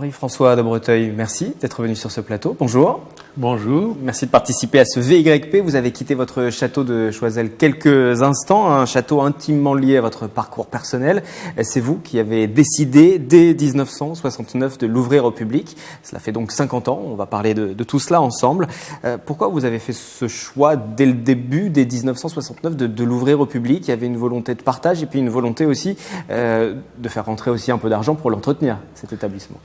Henri-François de Breteuil, merci d'être venu sur ce plateau. Bonjour. Bonjour. Merci de participer à ce VYP. Vous avez quitté votre château de Choiseul quelques instants, un château intimement lié à votre parcours personnel. C'est vous qui avez décidé dès 1969 de l'ouvrir au public. Cela fait donc 50 ans. On va parler de tout cela ensemble. Pourquoi vous avez fait ce choix dès le début, dès 1969, de l'ouvrir au public? Il y avait une volonté de partage et puis une volonté aussi de faire rentrer aussi un peu d'argent pour l'entretenir, cet établissement.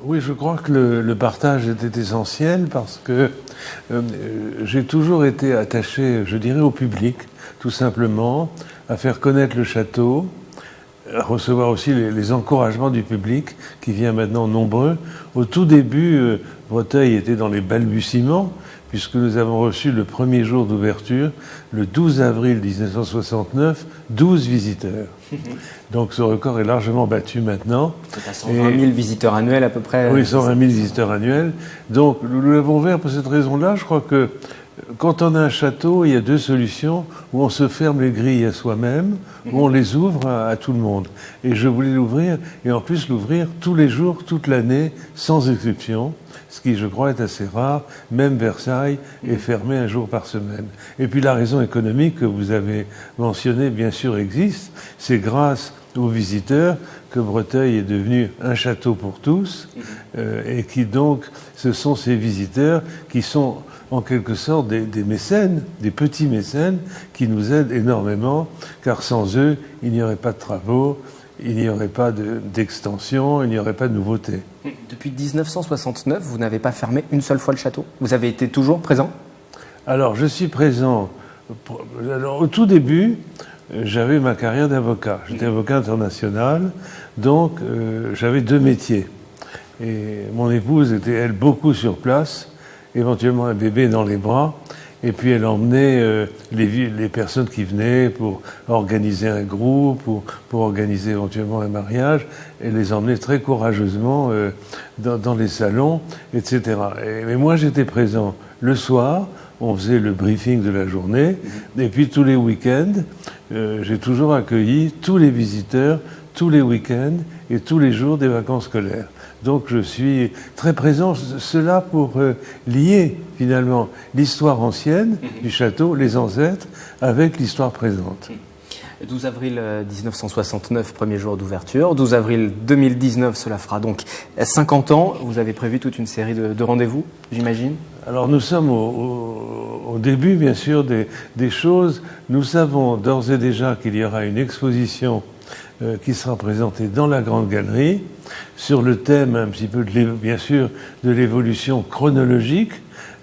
Oui, je crois que le partage était essentiel parce que j'ai toujours été attaché, je dirais, au public, tout simplement, à faire connaître le château, à recevoir aussi les encouragements du public qui vient maintenant nombreux. Au tout début, Breteuil était dans les balbutiements, puisque nous avons reçu le premier jour d'ouverture, le 12 avril 1969, 12 visiteurs. Donc ce record est largement battu maintenant. C'est à 120 000 visiteurs annuels à peu près. Oui, 120 000 visiteurs annuels. Donc nous l'avons ouvert pour cette raison-là. Je crois que quand on a un château, il y a deux solutions, où on se ferme les grilles à soi-même, où on les ouvre à tout le monde. Et je voulais l'ouvrir, et en plus l'ouvrir tous les jours, toute l'année, sans exception, ce qui, je crois, est assez rare. Même Versailles est fermé un jour par semaine. Et puis la raison économique que vous avez mentionnée, bien sûr, existe. C'est grâce aux visiteurs que Breteuil est devenu un château pour tous, et qui donc, ce sont ces visiteurs qui sont en quelque sorte des mécènes, des petits mécènes qui nous aident énormément, car sans eux, il n'y aurait pas de travaux, il n'y aurait pas d'extension, il n'y aurait pas de nouveautés. Depuis 1969, vous n'avez pas fermé une seule fois le château? Vous avez été toujours présent? Alors, je suis présent. Alors, au tout début, j'avais ma carrière d'avocat. J'étais avocat international, donc j'avais deux métiers. Et mon épouse était, elle, beaucoup sur place, éventuellement un bébé dans les bras, et puis elle emmenait les personnes qui venaient pour organiser un groupe, pour organiser éventuellement un mariage, et les emmenait très courageusement dans les salons, etc. Mais moi j'étais présent le soir, on faisait le briefing de la journée, et puis tous les week-ends, j'ai toujours accueilli tous les visiteurs, tous les week-ends et tous les jours des vacances scolaires. Donc je suis très présent, cela pour lier finalement l'histoire ancienne du château, les ancêtres, avec l'histoire présente. 12 avril 1969, premier jour d'ouverture. 12 avril 2019, cela fera donc 50 ans. Vous avez prévu toute une série de rendez-vous, j'imagine? Alors nous sommes au début, bien sûr, des choses. Nous savons d'ores et déjà qu'il y aura une exposition qui sera présentée dans la Grande Galerie sur le thème un petit peu, bien sûr, de l'évolution chronologique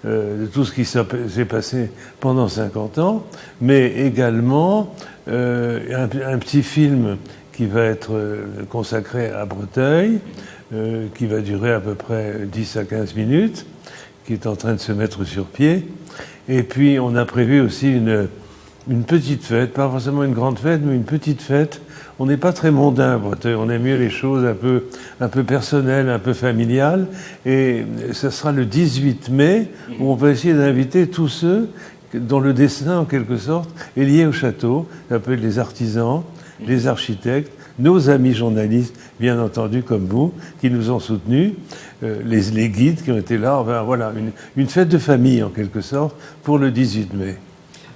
de tout ce qui s'est passé pendant 50 ans, mais également un petit film qui va être consacré à Breteuil, qui va durer à peu près 10 à 15 minutes, qui est en train de se mettre sur pied. Et puis on a prévu aussi une petite fête, pas forcément une grande fête, mais une petite fête. On n'est pas très mondain à Breteuil, on aime mieux les choses un peu personnelles, un peu familiales. Et ce sera le 18 mai, où on va essayer d'inviter tous ceux dont le destin, en quelque sorte, est lié au château. Ça peut être les artisans, les architectes, nos amis journalistes, bien entendu, comme vous, qui nous ont soutenus, les guides qui ont été là. Enfin, voilà, une fête de famille, en quelque sorte, pour le 18 mai.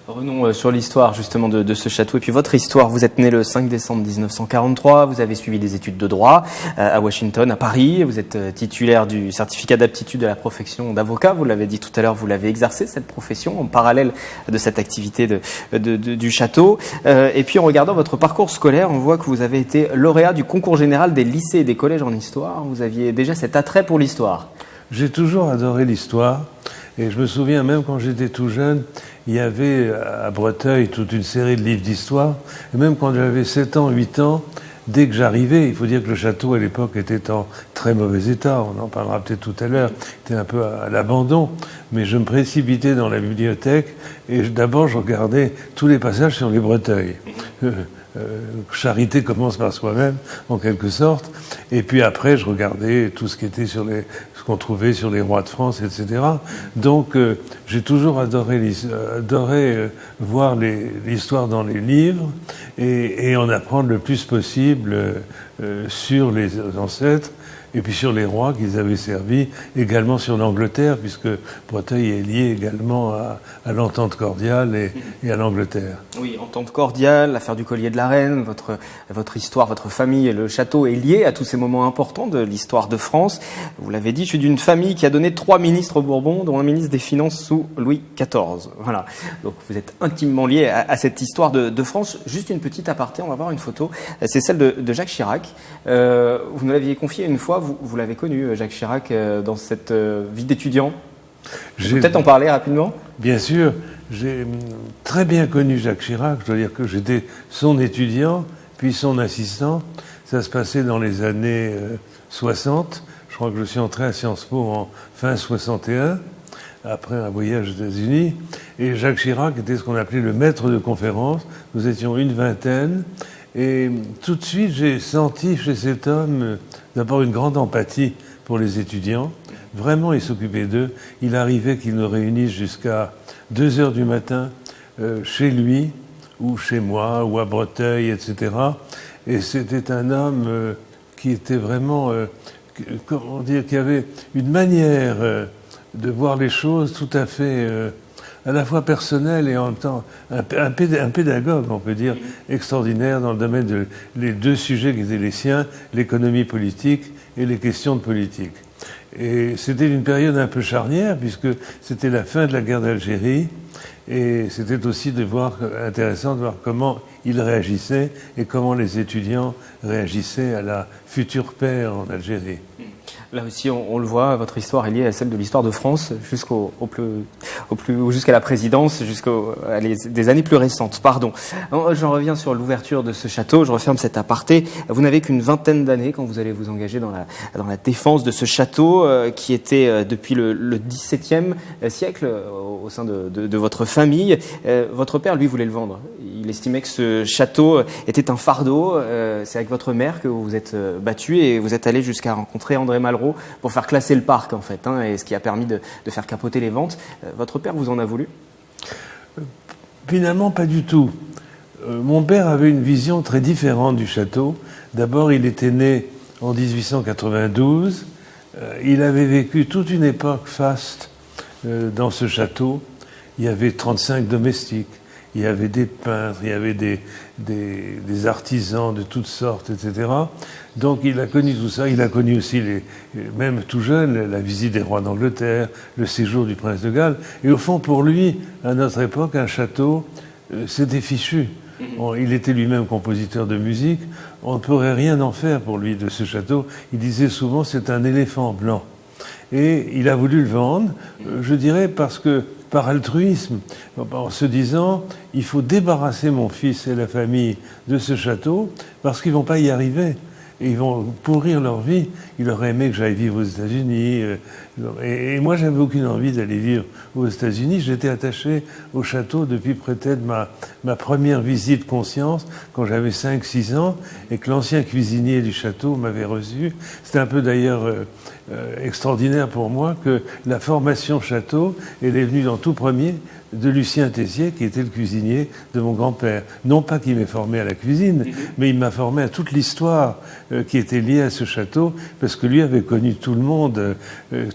Revenons sur l'histoire justement de ce château et puis votre histoire. Vous êtes né le 5 décembre 1943, vous avez suivi des études de droit à Washington, à Paris. Vous êtes titulaire du certificat d'aptitude à la profession d'avocat. Vous l'avez dit tout à l'heure, vous l'avez exercé cette profession en parallèle de cette activité du château. Et puis en regardant votre parcours scolaire, on voit que vous avez été lauréat du concours général des lycées et des collèges en histoire. Vous aviez déjà cet attrait pour l'histoire. J'ai toujours adoré l'histoire. Et je me souviens, même quand j'étais tout jeune, il y avait à Breteuil toute une série de livres d'histoire. Et même quand j'avais 7 ans, 8 ans, dès que j'arrivais, il faut dire que le château à l'époque était en très mauvais état, on en parlera peut-être tout à l'heure, était un peu à l'abandon, mais je me précipitais dans la bibliothèque et d'abord je regardais tous les passages sur les Breteuil. Charité commence par soi-même, en quelque sorte. Et puis après, je regardais tout ce qui était ce qu'on trouvait sur les rois de France, etc. Donc, j'ai toujours adoré voir l'histoire dans les livres et en apprendre le plus possible sur les ancêtres et puis sur les rois qu'ils avaient servis, également sur l'Angleterre, puisque Breteuil est lié également à l'entente cordiale et à l'Angleterre. Oui, entente cordiale, l'affaire du collier de la reine, votre histoire, votre famille et le château est lié à tous ces moments importants de l'histoire de France. Vous l'avez dit, je suis d'une famille qui a donné 3 ministres au Bourbon, dont un ministre des Finances sous Louis XIV. Voilà, donc vous êtes intimement lié à cette histoire de France. Juste une petite aparté, on va voir une photo, c'est celle de Jacques Chirac. Vous nous l'aviez confié une fois, vous l'avez connu, Jacques Chirac, dans cette vie d'étudiant. Peut-être en parler rapidement ? Bien sûr, j'ai très bien connu Jacques Chirac, je dois dire que j'étais son étudiant, puis son assistant. Ça se passait dans les années 60. Je crois que je suis entré à Sciences Po en fin 61, après un voyage aux États-Unis. Et Jacques Chirac était ce qu'on appelait le maître de conférence. Nous étions une vingtaine. Et tout de suite, j'ai senti chez cet homme d'abord une grande empathie pour les étudiants. Vraiment, il s'occupait d'eux. Il arrivait qu'il nous réunisse jusqu'à 2 heures du matin chez lui, ou chez moi, ou à Breteuil, etc. Et c'était un homme qui était vraiment, comment dire, qui avait une manière de voir les choses tout à fait à la fois personnel et en même temps un pédagogue, on peut dire, extraordinaire dans le domaine de les 2 sujets qui étaient les siens, l'économie politique et les questions de politique. Et c'était une période un peu charnière puisque c'était la fin de la guerre d'Algérie et c'était aussi intéressant de voir comment il réagissait et comment les étudiants réagissaient à la future paix en Algérie. Là aussi, on le voit, votre histoire est liée à celle de l'histoire de France jusqu'à la présidence, jusqu'à des années plus récentes. Pardon. J'en reviens sur l'ouverture de ce château. Je referme cet aparté. Vous n'avez qu'une vingtaine d'années quand vous allez vous engager dans la défense de ce château qui était depuis le XVIIe siècle au sein de votre famille. Votre père, lui, voulait le vendre. Il estimait que ce château était un fardeau. C'est avec votre mère que vous vous êtes battu et vous êtes allé jusqu'à rencontrer André Malraux pour faire classer le parc, en fait, et ce qui a permis de faire capoter les ventes. Votre père vous en a voulu ? Finalement, pas du tout. Mon père avait une vision très différente du château. D'abord, il était né en 1892. Il avait vécu toute une époque faste dans ce château. Il y avait 35 domestiques. Il y avait des peintres, il y avait des artisans de toutes sortes, etc. Donc il a connu tout ça. Il a connu aussi, même tout jeune, la visite des rois d'Angleterre, le séjour du prince de Galles. Et au fond, pour lui, à notre époque, un château, c'était fichu. Il était lui-même compositeur de musique. On ne pourrait rien en faire pour lui de ce château. Il disait souvent, c'est un éléphant blanc. Et il a voulu le vendre, je dirais, parce que par altruisme, en se disant il faut débarrasser mon fils et la famille de ce château parce qu'ils ne vont pas y arriver. Et ils vont pourrir leur vie. Il aurait aimé que j'aille vivre aux États-Unis. Et moi, j'avais aucune envie d'aller vivre aux États-Unis. J'étais attaché au château depuis peut-être ma première visite conscience, quand j'avais 5-6 ans, et que l'ancien cuisinier du château m'avait reçu. C'était un peu d'ailleurs extraordinaire pour moi que la formation château, elle est venue dans tout premier de Lucien Tessier, qui était le cuisinier de mon grand-père. Non pas qu'il m'ait formé à la cuisine, mais il m'a formé à toute l'histoire qui était liée à ce château, parce que lui avait connu tout le monde,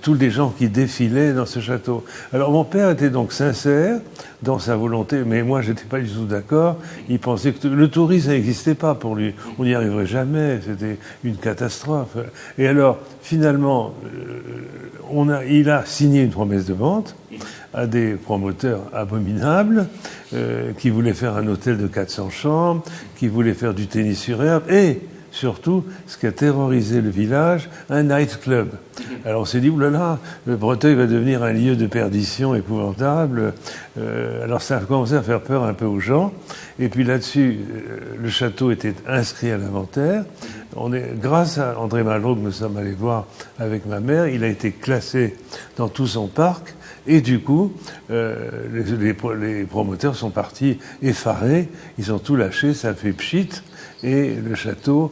tous les gens qui défilaient dans ce château. Alors mon père était donc sincère dans sa volonté, mais moi j'étais pas du tout d'accord. Il pensait que le tourisme n'existait pas pour lui. On n'y arriverait jamais, c'était une catastrophe. Et alors, finalement, il a signé une promesse de vente à des promoteurs abominables qui voulaient faire un hôtel de 400 chambres, qui voulaient faire du tennis sur herbe et surtout, ce qui a terrorisé le village, un nightclub. Alors on s'est dit, oulala, le Breteuil va devenir un lieu de perdition épouvantable. Alors ça a commencé à faire peur un peu aux gens. Et puis là-dessus, le château était inscrit à l'inventaire. Grâce à André Malraux que nous sommes allés voir avec ma mère, il a été classé dans tout son parc. Et du coup, les promoteurs sont partis effarés, ils ont tout lâché, ça fait pchit. et le château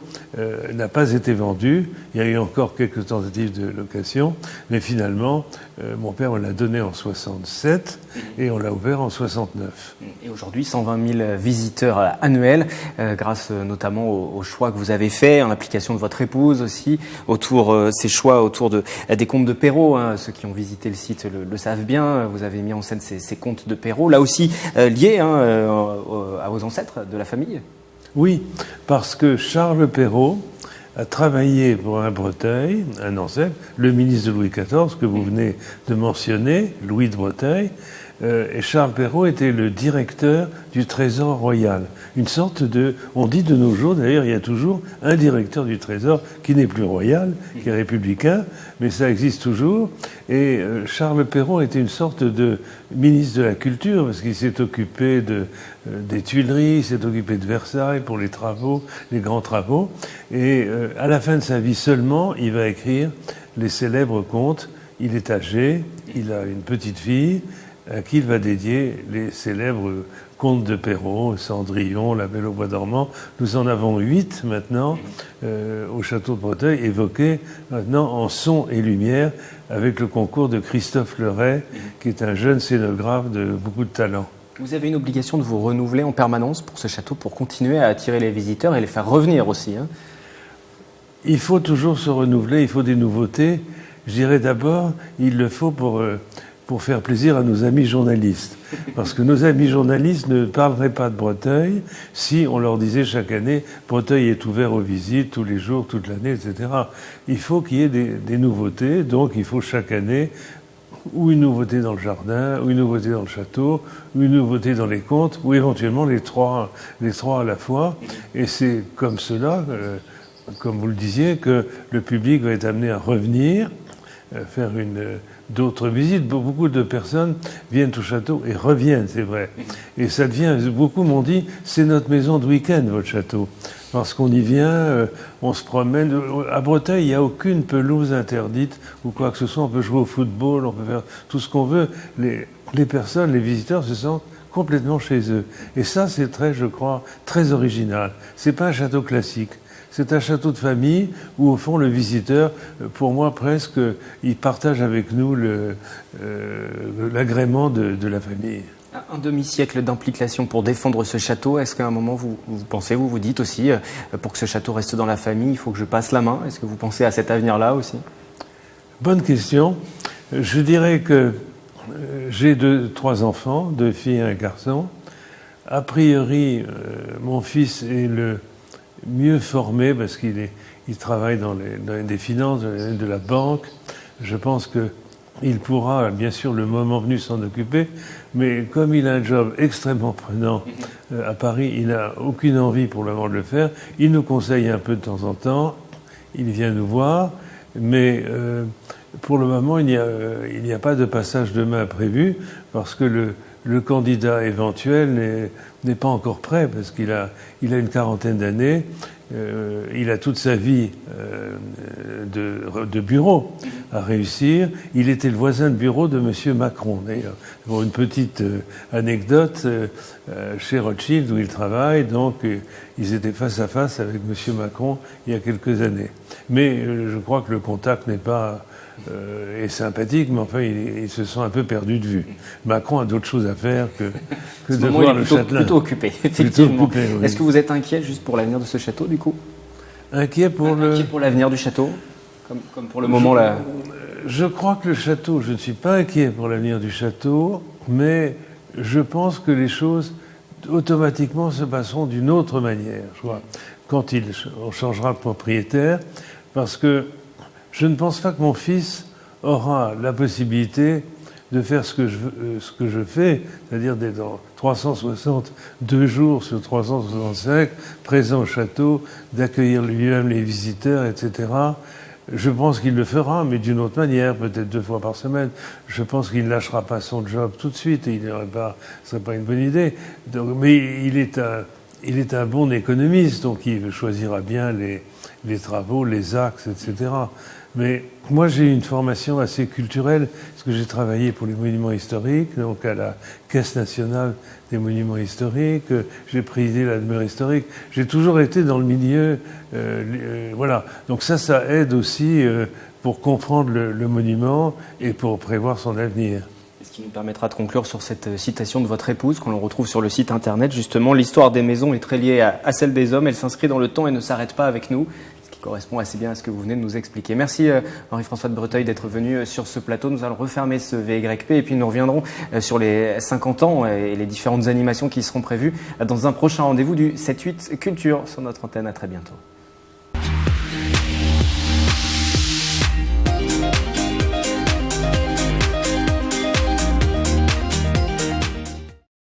n'a pas été vendu. Il y a eu encore quelques tentatives de location, mais finalement, mon père me l'a donné en 67 et on l'a ouvert en 69. Et aujourd'hui, 120 000 visiteurs annuels, grâce notamment au choix que vous avez fait, en l'application de votre épouse aussi, ces choix autour des contes de Perrault. Hein, ceux qui ont visité le site le savent bien. Vous avez mis en scène ces contes de Perrault, là aussi liés aux ancêtres de la famille. Oui, parce que Charles Perrault a travaillé pour un Breteuil, un ancêtre, le ministre de Louis XIV, que vous venez de mentionner, Louis de Breteuil, et Charles Perrault était le directeur du Trésor royal. Une sorte on dit de nos jours, d'ailleurs, il y a toujours un directeur du Trésor qui n'est plus royal, qui est républicain, mais ça existe toujours. Et Charles Perrault était une sorte de ministre de la Culture, parce qu'il s'est occupé des Tuileries, il s'est occupé de Versailles pour les travaux, les grands travaux. Et à la fin de sa vie seulement, il va écrire les célèbres contes. Il est âgé, il a une petite fille, à qui il va dédier les célèbres contes de Perrault, Cendrillon, La Belle au bois dormant. Nous en avons 8 maintenant au château de Breteuil, évoqués maintenant en son et lumière avec le concours de Christophe Leray, qui est un jeune scénographe de beaucoup de talent. Vous avez une obligation de vous renouveler en permanence pour ce château, pour continuer à attirer les visiteurs et les faire revenir aussi. Hein. Il faut toujours se renouveler, il faut des nouveautés. Je dirais d'abord, il le faut pour faire plaisir à nos amis journalistes. Parce que nos amis journalistes ne parleraient pas de Breteuil si on leur disait chaque année « Breteuil est ouvert aux visites tous les jours, toute l'année, etc. » Il faut qu'il y ait des nouveautés, donc il faut chaque année ou une nouveauté dans le jardin, ou une nouveauté dans le château, ou une nouveauté dans les contes, ou éventuellement les trois à la fois. Et c'est comme cela, comme vous le disiez, que le public va être amené à revenir, faire d'autres visites. Beaucoup de personnes viennent au château et reviennent, c'est vrai. Et ça devient, beaucoup m'ont dit, c'est notre maison de week-end, votre château. Parce qu'on y vient, on se promène. À Breteuil, il n'y a aucune pelouse interdite ou quoi que ce soit. On peut jouer au football, on peut faire tout ce qu'on veut. Les personnes, les visiteurs se sentent complètement chez eux. Et ça, c'est je crois, très original. C'est pas un château classique. C'est un château de famille où, au fond, le visiteur, pour moi, presque, il partage avec nous l'agrément de la famille. Un demi-siècle d'implication pour défendre ce château. Est-ce qu'à un moment, vous pensez, vous dites aussi, pour que ce château reste dans la famille, il faut que je passe la main? Est-ce que vous pensez à cet avenir-là aussi? Bonne question. Je dirais que j'ai 3 enfants, 2 filles et un garçon. A priori, mon fils est le mieux formé parce qu'il travaille dans des finances, de la banque. Je pense qu'il pourra, bien sûr, le moment venu, s'en occuper. Mais comme il a un job extrêmement prenant à Paris, il n'a aucune envie pour le moment de le faire. Il nous conseille un peu de temps en temps. Il vient nous voir. Mais pour le moment, il n'y a pas de passage de main prévu parce que le candidat éventuel n'est pas encore prêt parce qu'il a une quarantaine d'années. Il a toute sa vie de bureau à réussir. Il était le voisin de bureau de M. Macron, d'ailleurs. Pour une petite anecdote, chez Rothschild, où il travaille, donc ils étaient face à face avec M. Macron il y a quelques années. Mais je crois que le contact n'est pas est sympathique, mais enfin, ils se sont un peu perdus de vue. Macron a d'autres choses à faire que de voir le châtelain. Plutôt occupé, effectivement. Plutôt occupé, oui. Est-ce que vous êtes inquiet juste pour l'avenir de ce château, du coup? Inquiet pour l'avenir du château, comme pour le moment là. Je crois que le château, je ne suis pas inquiet pour l'avenir du château, mais je pense que les choses automatiquement se passeront d'une autre manière, je crois, quand on changera de propriétaire, parce que je ne pense pas que mon fils aura la possibilité de faire ce que je fais, c'est-à-dire d'être dans 362 jours sur 365, présent au château, d'accueillir lui-même les visiteurs, etc. Je pense qu'il le fera, mais d'une autre manière, peut-être 2 fois par semaine. Je pense qu'il ne lâchera pas son job tout de suite, et ce serait pas une bonne idée. Donc, mais il est il est un bon économiste, donc il choisira bien les travaux, les axes, etc. Mais moi, j'ai une formation assez culturelle, parce que j'ai travaillé pour les monuments historiques, donc à la Caisse nationale des monuments historiques, j'ai présidé la demeure historique, j'ai toujours été dans le milieu, voilà. Donc ça aide aussi pour comprendre le monument et pour prévoir son avenir. Ce qui nous permettra de conclure sur cette citation de votre épouse, qu'on retrouve sur le site internet. Justement, l'histoire des maisons est très liée à celle des hommes. Elle s'inscrit dans le temps et ne s'arrête pas avec nous, ce qui correspond assez bien à ce que vous venez de nous expliquer. Merci Henri-François de Breteuil d'être venu sur ce plateau. Nous allons refermer ce VYP et puis nous reviendrons sur les 50 ans et les différentes animations qui seront prévues dans un prochain rendez-vous du 7-8 Culture sur notre antenne. À très bientôt.